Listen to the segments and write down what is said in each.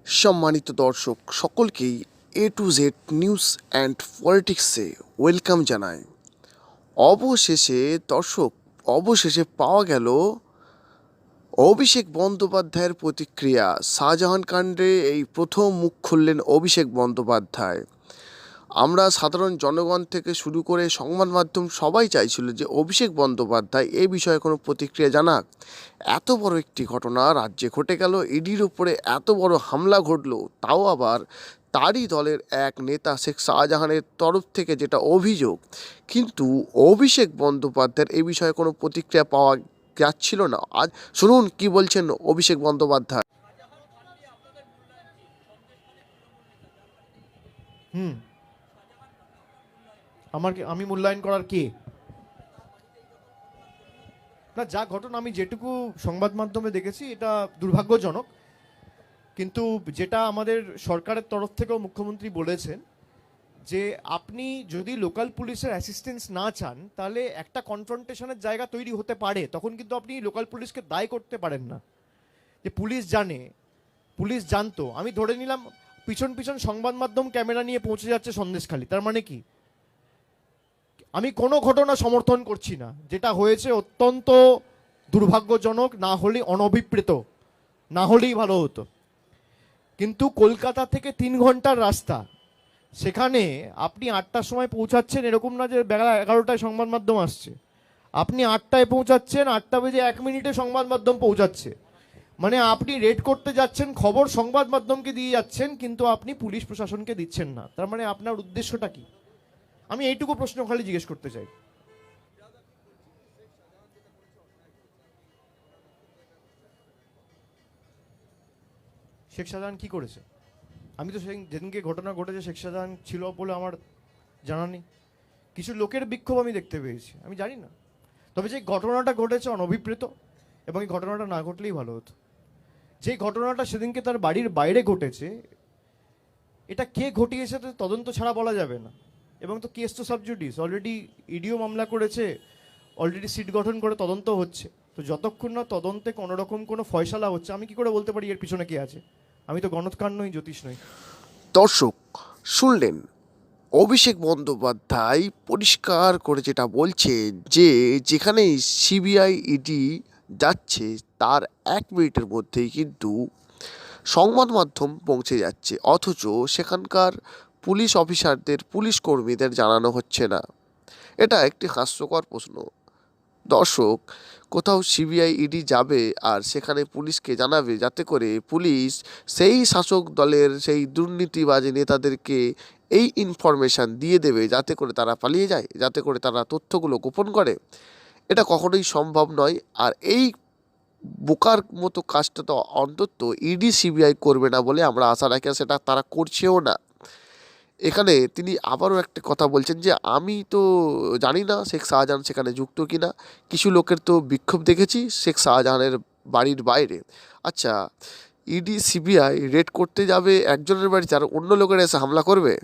সম্মানিত দর্শক সকলকেই A to Z news and পলিটিক্সে ওয়েলকাম জানাই। অবশেষে পাওয়া গেল অভিষেক বন্দ্যোপাধ্যায়ের প্রতিক্রিয়া। শাহজাহান কাণ্ডে এই প্রথম মুখ খুললেন অভিষেক বন্দ্যোপাধ্যায়। আমরা সাধারণ জনগণ থেকে শুরু করে সংবাদ মাধ্যম সবাই চাইছিল যে অভিষেক বন্দ্যোপাধ্যায় এই বিষয়ে কোনো প্রতিক্রিয়া জানাক। এত বড় একটি ঘটনা রাজ্যে ঘটে গেল, ইডির উপরে এত বড় হামলা ঘটলো, তাও আবার তারই দলের এক নেতা শেখ শাহজাহানের তরফ থেকে, যেটা অভিযোগ। কিন্তু অভিষেক বন্দ্যোপাধ্যায়ের এই বিষয়ে কোনো প্রতিক্রিয়া পাওয়া যাচ্ছিল না। আজ শুনুন কি বলছেন অভিষেক বন্দ্যোপাধ্যায়। হুম আমি মূল্যায়ন করার কে? না, যা ঘটনা আমি যেটুকু সংবাদ মাধ্যমে দেখেছি এটা দুর্ভাগ্যজনক, কিন্তু যেটা আমাদের সরকারের তরফ থেকেও মুখ্যমন্ত্রী বলেছেন যে আপনি যদি লোকাল পুলিশের অ্যাসিস্ট্যান্স না চান তাহলে একটা কনফ্রন্টেশনের জায়গা তৈরি হতে পারে, তখন কিন্তু আপনি লোকাল পুলিশকে দায়ী করতে পারেন না। যে পুলিশ জানতো, আমি ধরে নিলাম পিছন পিছন সংবাদ মাধ্যম ক্যামেরা নিয়ে পৌঁছে যাচ্ছে সন্দেশখালী, তার মানে কি? আমি কোনো ঘটনা সমর্থন করছি না, যেটা হয়েছে অত্যন্ত দুর্ভাগ্যজনক, না হলে অনভিপ্রেত, না হলেই ভালো হতো। কিন্তু কলকাতা থেকে 3 ঘন্টার রাস্তা, সেখানে আপনি 8টার সময় পৌঁছাচ্ছেন, এরকম না যে বেলা 11টায় সংবাদ মাধ্যম আসছে। আপনি 8টায় পৌঁছাচ্ছেন, 8টা বেজে 1 মিনিটে সংবাদ মাধ্যম পৌঁছাচ্ছে। মানে আপনি রেড করতে যাচ্ছেন, খবর সংবাদ মাধ্যমকে দিয়ে যাচ্ছেন, কিন্তু আপনি পুলিশ প্রশাসনকে দিচ্ছেন না। তার মানে আপনার উদ্দেশ্যটা কি? আমি এইটুকু প্রশ্ন খালি জিজ্ঞেস করতে চাই। শেখ শাহজাহান কি করেছে? আমি তো যেদিনকে ঘটনা ঘটেছে শেখ শাহজাহান ছিল বলে আমার জানা নেই। কিছু লোকের বিক্ষোভ আমি দেখতে পেয়েছি, আমি জানি না। তবে যে ঘটনাটা ঘটেছে অনভিপ্রেত, এবং এই ঘটনাটা না ঘটলেই ভালো হতো। যে ঘটনাটা সেদিনকে তার বাড়ির বাইরে ঘটেছে, এটা কে ঘটিয়েছে তো তদন্ত ছাড়া বলা যাবে না। এবং তো কেস তো সাবজুডিস, অলরেডি ইডিও মামলা করেছে, অলরেডি সিট গঠন করে তদন্ত হচ্ছে। তো যতক্ষণ না তদন্তে কোনো রকম কোনো ফয়সালা হচ্ছে, আমি কি করে বলতে পারি এর পিছনে কে আছে? আমি তো গণৎকার নই, জ্যোতিষ নই। দর্শক শুনলেন, অভিষেক বন্দ্যোপাধ্যায় পরিষ্কার করে যেটা বলছে যে যেখানেই সিবিআই ইডি যাচ্ছে তার 1 মিনিটের মধ্যেই কিন্তু সংবাদ মাধ্যম পৌঁছে যাচ্ছে, অথচ সেখানকার পুলিশ অফিসারদের, পুলিশ কর্মীদের জানানো হচ্ছে না। এটা একটি হাস্যকর প্রশ্ন। দর্শক, কোথাও সিবিআই ইডি যাবে আর সেখানে পুলিশকে জানাবে, যাতে করে পুলিশ সেই শাসক দলের সেই দুর্নীতিবাজী নেতাদেরকে এই ইনফরমেশান দিয়ে দেবে, যাতে করে তারা পালিয়ে যায়, যাতে করে তারা তথ্যগুলো গোপন করে। এটা কখনোই সম্ভব নয়। আর এই বোকার মতো কাজটা তো অন্তত ইডি সিবিআই করবে না বলে আমরা আশা রাখি, আর সেটা তারা করছেও না। এখানে তিনি আবারও একটা কথা বলছেন যে আমি তো জানি না শেখ শাহজাহান সেখানে যুক্ত কিনা। কিছু লোকের তো বিক্ষোভ দেখেছি শেখ শাহজাহানের বাড়ির বাইরে। আচ্ছা, ইডি সিবিআই রেড করতে যাবে একজনের বাড়িতে আর অন্য লোকেরা এসে হামলা করবে?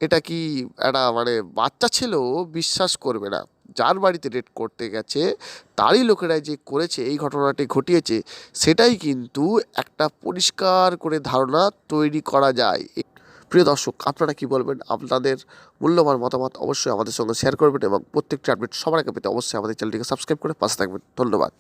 এটা কি একটা বাচ্চা ছেলেও বিশ্বাস করবে না। যার বাড়িতে রেড করতে গেছে তারই লোকেরা যে করেছে, এই ঘটনাটি ঘটিয়েছে, সেটাই কিন্তু একটা পরিষ্কার করে ধারণা তৈরি করা যায়। প্রিয় দর্শক, আপনারা কি বলবেন? আপনাদের মূল্যবান মতামত অবশ্যই আমাদের সঙ্গে শেয়ার করবেন এবং প্রত্যেকটি আপডেট সবার আগে পেতে অবশ্যই আমাদের চ্যানেলটিকে সাবস্ক্রাইব করে পাশে থাকবেন। ধন্যবাদ।